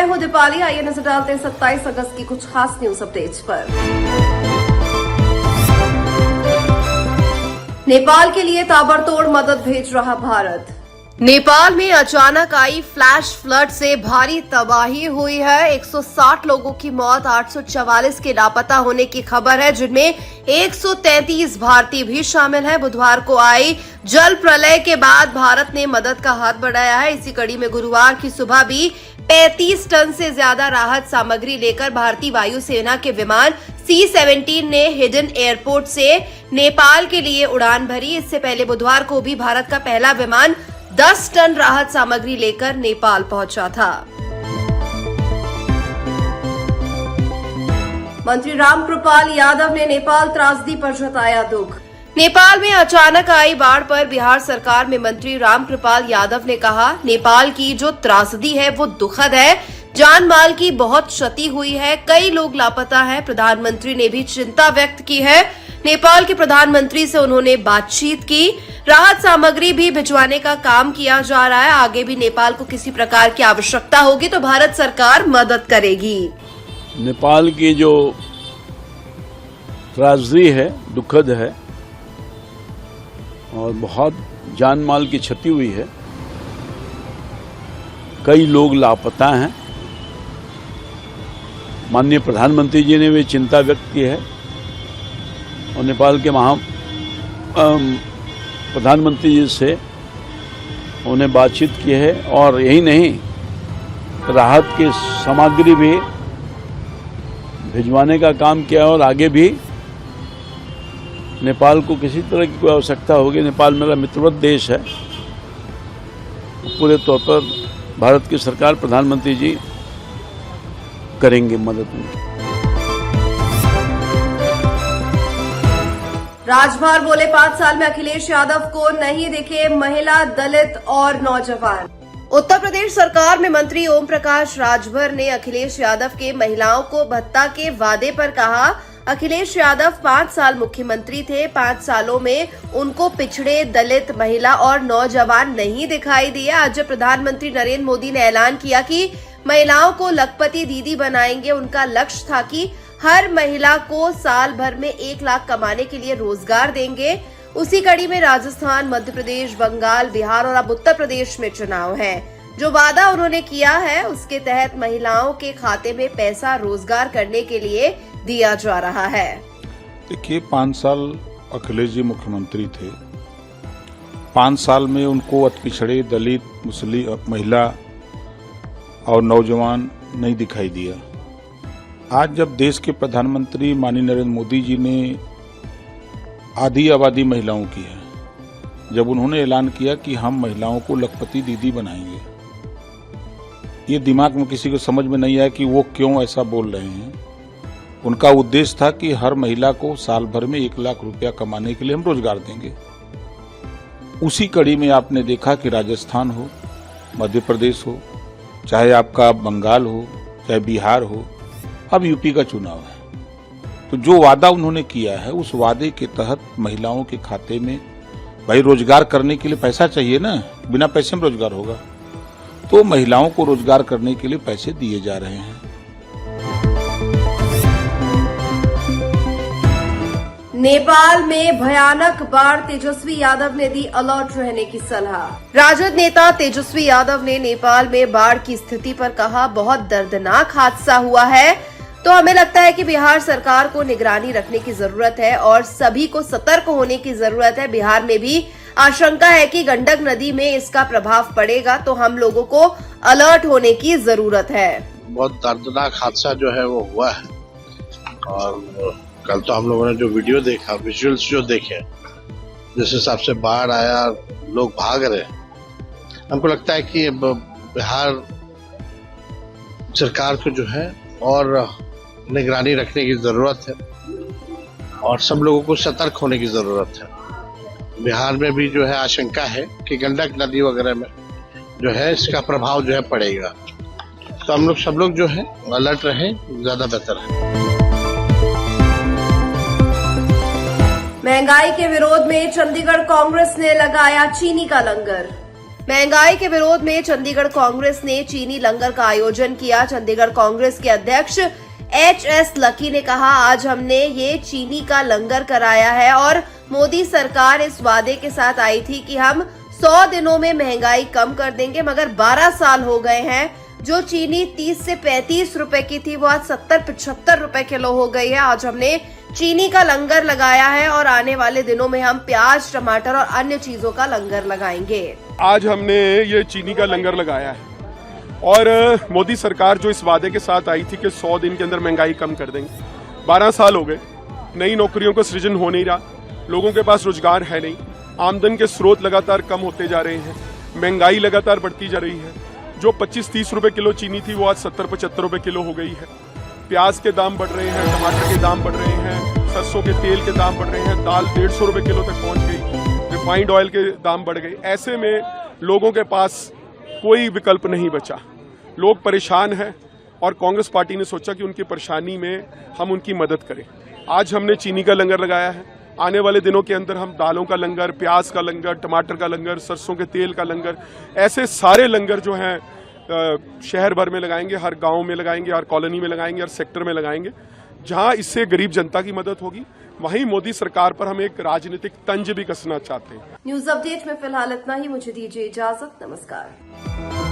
हूं दीपाली। आइए नजर डालते हैं 27 अगस्त की कुछ खास न्यूज अपडेट्स पर। नेपाल के लिए ताबड़तोड़ मदद भेज रहा भारत। नेपाल में अचानक आई फ्लैश फ्लड से भारी तबाही हुई है। 160 लोगों की मौत, 844 के लापता होने की खबर है, जिनमें 133 भारतीय भी शामिल हैं। बुधवार को आई जल प्रलय के बाद भारत ने मदद का हाथ बढ़ाया है। इसी कड़ी में गुरुवार की सुबह भी 35 टन से ज्यादा राहत सामग्री लेकर भारतीय वायुसेना के विमान C-17 ने हिडन एयरपोर्ट से नेपाल के लिए उड़ान भरी। इससे पहले बुधवार को भी भारत का पहला विमान 10 टन राहत सामग्री लेकर नेपाल पहुंचा था। मंत्री रामकृपाल यादव ने नेपाल त्रासदी पर जताया दुख। नेपाल में अचानक आई बाढ़ पर बिहार सरकार में मंत्री रामकृपाल यादव ने कहा, नेपाल की जो त्रासदी है वो दुखद है। जान माल की बहुत क्षति हुई है, कई लोग लापता हैं। प्रधानमंत्री ने भी चिंता व्यक्त की है। नेपाल के प्रधानमंत्री से उन्होंने बातचीत की। राहत सामग्री भी भिजवाने का काम किया जा रहा है। आगे भी नेपाल को किसी प्रकार की आवश्यकता होगी तो भारत सरकार मदद करेगी। नेपाल की जो त्रासदी है दुखद है और बहुत जान माल की क्षति हुई है, कई लोग लापता हैं। माननीय प्रधानमंत्री जी ने भी चिंता व्यक्त की है और नेपाल के प्रधानमंत्री जी से उन्हें बातचीत की है। और यही नहीं, राहत की सामग्री भी भिजवाने का काम किया है और आगे भी नेपाल को किसी तरह की कोई आवश्यकता होगी। नेपाल मेरा मित्रवत देश है। पूरे तौर पर भारत की सरकार, प्रधानमंत्री जी करेंगे मदद में। राजभर बोले 5 साल में अखिलेश यादव को नहीं दिखे महिला, दलित और नौजवान। उत्तर प्रदेश सरकार में मंत्री ओम प्रकाश राजभर ने अखिलेश यादव के महिलाओं को भत्ता के वादे पर कहा, अखिलेश यादव 5 साल मुख्यमंत्री थे। 5 सालों में उनको पिछड़े, दलित, महिला और नौजवान नहीं दिखाई दिए। आज जब प्रधानमंत्री नरेंद्र मोदी ने ऐलान किया कि महिलाओं को लखपति दीदी बनाएंगे, उनका लक्ष्य था कि हर महिला को साल भर में 1 लाख कमाने के लिए रोजगार देंगे। उसी कड़ी में राजस्थान, मध्य प्रदेश, बंगाल, बिहार और अब उत्तर प्रदेश में चुनाव हैं। जो वादा उन्होंने किया है उसके तहत महिलाओं के खाते में पैसा रोजगार करने के लिए दिया जा रहा है। देखिए, 5 साल अखिलेश जी मुख्यमंत्री थे। 5 साल में उनको पिछड़े, दलित, मुस्लिम, महिला और नौजवान नहीं दिखाई दिया। आज जब देश के प्रधानमंत्री माननीय नरेंद्र मोदी जी ने आधी आबादी महिलाओं की है, जब उन्होंने ऐलान किया कि हम महिलाओं को लखपति दीदी बनाएंगे, ये दिमाग में किसी को समझ में नहीं आया कि वो क्यों ऐसा बोल रहे हैं। उनका उद्देश्य था कि हर महिला को साल भर में 1 लाख रुपया कमाने के लिए हम रोजगार देंगे। उसी कड़ी में आपने देखा कि राजस्थान हो, मध्य प्रदेश हो, चाहे आपका बंगाल हो, चाहे बिहार हो, अब यूपी का चुनाव है, तो जो वादा उन्होंने किया है उस वादे के तहत महिलाओं के खाते में, भाई रोजगार करने के लिए पैसा चाहिए ना, बिना पैसे में रोजगार होगा, तो महिलाओं को रोजगार करने के लिए पैसे दिए जा रहे हैं। नेपाल में भयानक बाढ़, तेजस्वी यादव ने दी अलर्ट रहने की सलाह। राजद नेता तेजस्वी यादव ने नेपाल में बाढ़ की स्थिति पर कहा, बहुत दर्दनाक हादसा हुआ है, तो हमें लगता है कि बिहार सरकार को निगरानी रखने की जरूरत है और सभी को सतर्क होने की जरूरत है। बिहार में भी आशंका है कि गंडक नदी में इसका प्रभाव पड़ेगा, तो हम लोगों को अलर्ट होने की जरूरत है। बहुत दर्दनाक हादसा जो है वो हुआ है और कल तो हम लोगों ने जो वीडियो देखा, विजुअल्स जो देखे, जिस हिसाब से बाढ़ आया, लोग भाग रहे, हमको लगता है कि बिहार सरकार को जो है और निगरानी रखने की जरूरत है और सब लोगों को सतर्क होने की जरूरत है। बिहार में भी जो है आशंका है कि गंडक नदी वगैरह में जो है इसका प्रभाव जो है पड़ेगा, तो हम लोग सब लोग जो है अलर्ट रहे, ज्यादा बेहतर है। महंगाई के विरोध में चंडीगढ़ कांग्रेस ने लगाया चीनी का लंगर। महंगाई के विरोध में चंडीगढ़ कांग्रेस ने चीनी लंगर का आयोजन किया। चंडीगढ़ कांग्रेस के अध्यक्ष एच.एस. लकी ने कहा, आज हमने ये चीनी का लंगर कराया है और मोदी सरकार इस वादे के साथ आई थी कि हम 100 दिनों में महंगाई कम कर देंगे, मगर 12 साल हो गए हैं। जो चीनी 30 से 35 रुपए की थी वो आज 70-75 रुपए किलो हो गई है। आज हमने चीनी का लंगर लगाया है और आने वाले दिनों में हम प्याज, टमाटर और अन्य चीजों का लंगर लगाएंगे। आज हमने ये चीनी का लंगर लगाया है और मोदी सरकार जो इस वादे के साथ आई थी कि 100 दिन के अंदर महंगाई कम कर देंगे, 12 साल हो गए, नई नौकरियों का सृजन हो नहीं रहा, लोगों के पास रोजगार है नहीं, आमदन के स्रोत लगातार कम होते जा रहे हैं, महंगाई लगातार बढ़ती जा रही है। जो 25-30 रुपए किलो चीनी थी वो आज 70-75 रुपए किलो हो गई है। प्याज के दाम बढ़ रहे हैं, टमाटर के दाम बढ़ रहे हैं, सरसों के तेल के दाम बढ़ रहे हैं, दाल 150 रुपए किलो तक पहुंच गई, रिफाइंड ऑयल के दाम बढ़ गए। ऐसे में लोगों के पास कोई विकल्प नहीं बचा, लोग परेशान हैं और कांग्रेस पार्टी ने सोचा कि उनकी परेशानी में हम उनकी मदद करें। आज हमने चीनी का लंगर लगाया है। आने वाले दिनों के अंदर हम दालों का लंगर, प्याज का लंगर, टमाटर का लंगर, सरसों के तेल का लंगर, ऐसे सारे लंगर जो हैं शहर भर में लगाएंगे, हर गांव में लगाएंगे, हर कॉलोनी में लगाएंगे, हर सेक्टर में लगाएंगे। जहां इससे गरीब जनता की मदद होगी, वहीं मोदी सरकार पर हम एक राजनीतिक तंज भी कसना चाहते हैं। न्यूज अपडेट में फिलहाल इतना ही। मुझे दीजिए इजाजत। नमस्कार।